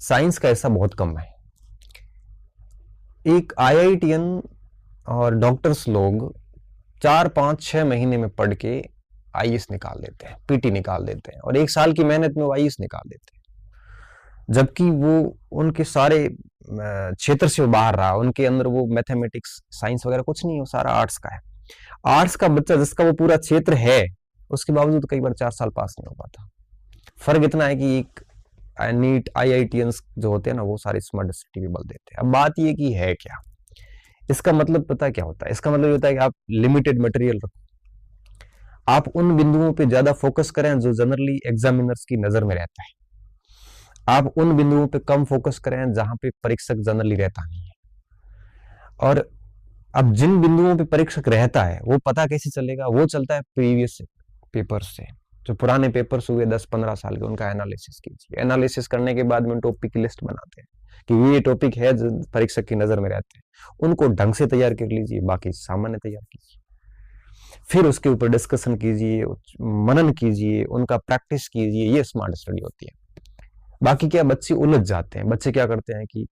Science का ऐसा बहुत कम है। एक आईआईटीएन और डॉक्टर्स लोग 4 5 6 महीने में पढ़ के आईएएस निकाल देते हैं, पीटी निकाल देते हैं, और 1 साल की मेहनत में वो आईएएस निकाल देते हैं। जबकि वो उनके सारे क्षेत्र से वो बाहर रहा, उनके अंदर वो मैथमेटिक्स साइंस वगैरह कुछ नहीं है, वो सारा आर्ट्स का है। आर्ट्स का बच्चा जिसका वो पूरा क्षेत्र है, उसके बावजूद कई बार 4 साल पास नहीं हो पाता। फर्क इतना है कि एक नीट आईआईटीएंस जो होते हैं ना, वो सारे स्मार्ट सिटी भी बल देते हैं। अब बात ये कि है क्या इसका मतलब, पता क्या होता है? इसका मतलब ये होता है कि आप लिमिटेड मटेरियल रखो, आप उन बिंदुओं पे ज्यादा फोकस करें जो जनरली एग्जामिनर्स की नजर में रहता है, आप उन बिंदुओं पे कम फोकस करें जहां पे परीक्षक जनरली रहता नहीं है। और अब जिन बिंदुओं पे परीक्षक रहता है वो पता कैसे चलेगा? वो चलता है प्रीवियस पेपर से। जो पुराने पेपर्स हुए 10 15 साल के, उनका एनालिसिस कीजिए। एनालिसिस करने के बाद में टॉपिक की लिस्ट बनाते हैं कि ये टॉपिक है जो परीक्षक की नजर में रहते हैं, उनको ढंग से तैयार कर लीजिए, बाकी सामान्य तैयार कीजिए। फिर उसके ऊपर डिस्कशन कीजिए, मनन कीजिए, उनका प्रैक्टिस कीजिए। ये स्मार्ट स्टडी होती है। बाकी क्या, बच्चे उलझ जाते हैं। बच्चे क्या करते हैं कि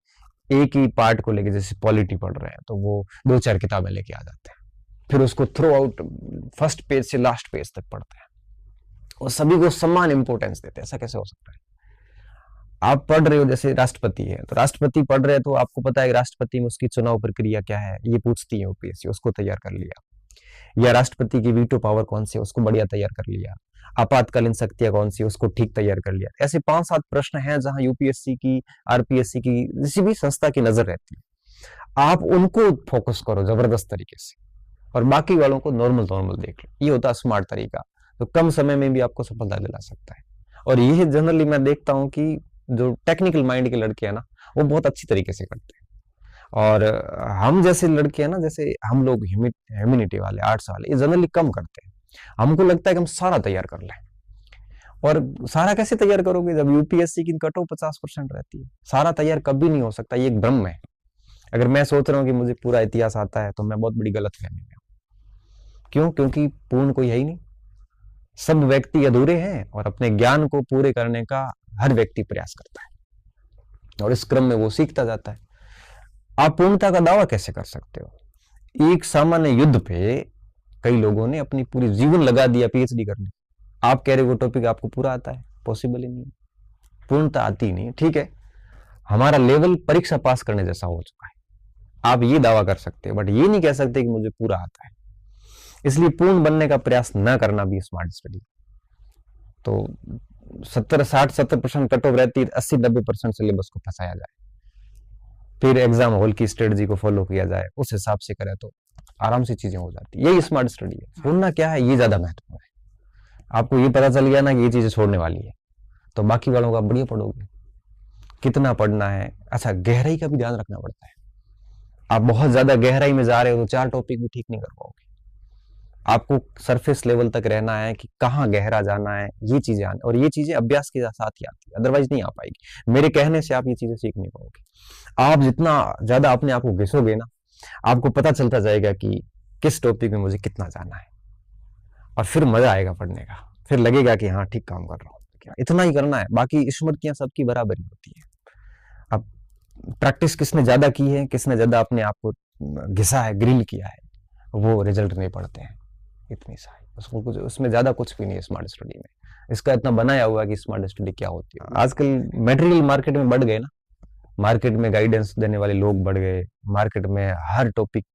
एक ही पार्ट को लेके, जैसे पॉलिटी पढ़ रहे हैं तो वो 2 4 किताबें लेके आ जाते हैं, फिर उसको थ्रू आउट फर्स्ट पेज से लास्ट पेज तक पढ़ते हैं और सभी को समान इंपॉर्टेंस देते हैं। ऐसा कैसे हो सकता है? आप पढ़ रहे हो, जैसे राष्ट्रपति है तो राष्ट्रपति पढ़ रहे हैं, तो आपको पता है राष्ट्रपति में उसकी चुनाव प्रक्रिया क्या है, ये पूछती है यूपीएससी, उसको तैयार कर लिया। या राष्ट्रपति की वीटो पावर कौन सी है, उसको बढ़िया तैयार कर लिया। आपातकालीन शक्तियां कौन सी, उसको ठीक तैयार कर लिया। ऐसे 5 7 प्रश्न हैं जहां यूपीएससी की, आरपीएससी की, किसी भी संस्था की नजर रहती है। आप उनको फोकस करो जबरदस्त तरीके से, और बाकी वालों को नॉर्मल नॉर्मल देख लो। ये होता है स्मार्ट तरीका, तो कम समय में भी आपको सफलता दिला सकता है। और ये जनरली मैं देखता हूँ कि जो टेक्निकल माइंड के लड़के हैं ना, वो बहुत अच्छी तरीके से करते हैं। और हम जैसे लड़के हैं ना, जैसे हम लोग ह्यूमैनिटी वाले, आर्ट्स वाले, ये जनरली कम करते हैं। हमको लगता है कि हम सारा तैयार कर लें, और सारा कैसे तैयार करोगे जब यूपीएससी की कट ऑफ 50% रहती है? सारा तैयार कभी नहीं हो सकता, ये एक भ्रम है। अगर मैं सोच रहा हूँ कि मुझे पूरा इतिहास आता है तो मैं बहुत बड़ी गलत फहमी में हूँ। क्यों? क्योंकि पूर्ण कोई है ही नहीं। सब व्यक्ति अधूरे हैं, और अपने ज्ञान को पूरे करने का हर व्यक्ति प्रयास करता है, और इस क्रम में वो सीखता जाता है। आप पूर्णता का दावा कैसे कर सकते हो? एक सामान्य युद्ध पे कई लोगों ने अपनी पूरी जीवन लगा दिया, पीएचडी कर ली। आप कह रहे हो वो टॉपिक आपको पूरा आता है? पॉसिबल ही नहीं, पूर्णता आती ही नहीं। ठीक है, हमारा लेवल परीक्षा पास करने जैसा हो चुका है, आप ये दावा कर सकते हो, बट ये नहीं कह सकते कि मुझे पूरा आता है। इसलिए पूर्ण बनने का प्रयास न करना भी स्मार्ट स्टडी। तो 60 60 70% कट ऑफ रहती है, 80 90% सिलेबस को फंसाया जाए, फिर एग्जाम हॉल की स्ट्रेटजी को फॉलो किया जाए, उस हिसाब से करें तो आराम से चीजें हो जाती है। यही स्मार्ट स्टडी है। छोड़ना क्या है, ये ज्यादा महत्वपूर्ण है। आपको ये पता चल गया ना कि ये चीजें छोड़ने वाली है, तो बाकी वालों का बढ़िया पढ़ोगे। कितना पढ़ना है? अच्छा, गहराई का भी ध्यान रखना पड़ता है। आप बहुत ज्यादा गहराई में जा रहे हो तो 4 टॉपिक भी ठीक नहीं कर पाओगे। आपको सरफेस लेवल तक रहना है कि कहाँ गहरा जाना है, ये चीजें आने, और ये चीजें अभ्यास के साथ ही आती है, अदरवाइज नहीं आ पाएगी। मेरे कहने से आप ये चीजें सीख नहीं पाओगे। आप जितना ज्यादा अपने आप को घिसोगे ना, आपको पता चलता जाएगा कि किस टॉपिक में मुझे कितना जाना है, और फिर मजा आएगा पढ़ने का। फिर लगेगा कि हाँ, ठीक काम कर रहा हूँ। क्या इतना ही करना है, बाकी स्मृतियां सबकी बराबरी होती है। अब प्रैक्टिस किसने ज्यादा की है, किसने ज्यादा अपने आप को घिसा है, ग्रिल किया है, वो रिजल्ट नहीं पड़ते हैं। इतनी सा है, उसको कुछ, उसमें ज्यादा कुछ भी नहीं है स्मार्ट स्टडी में। इसका इतना बनाया हुआ है कि स्मार्ट स्टडी क्या होती है। आजकल मटेरियल मार्केट में बढ़ गए ना, मार्केट में गाइडेंस देने वाले लोग बढ़ गए, मार्केट में हर टॉपिक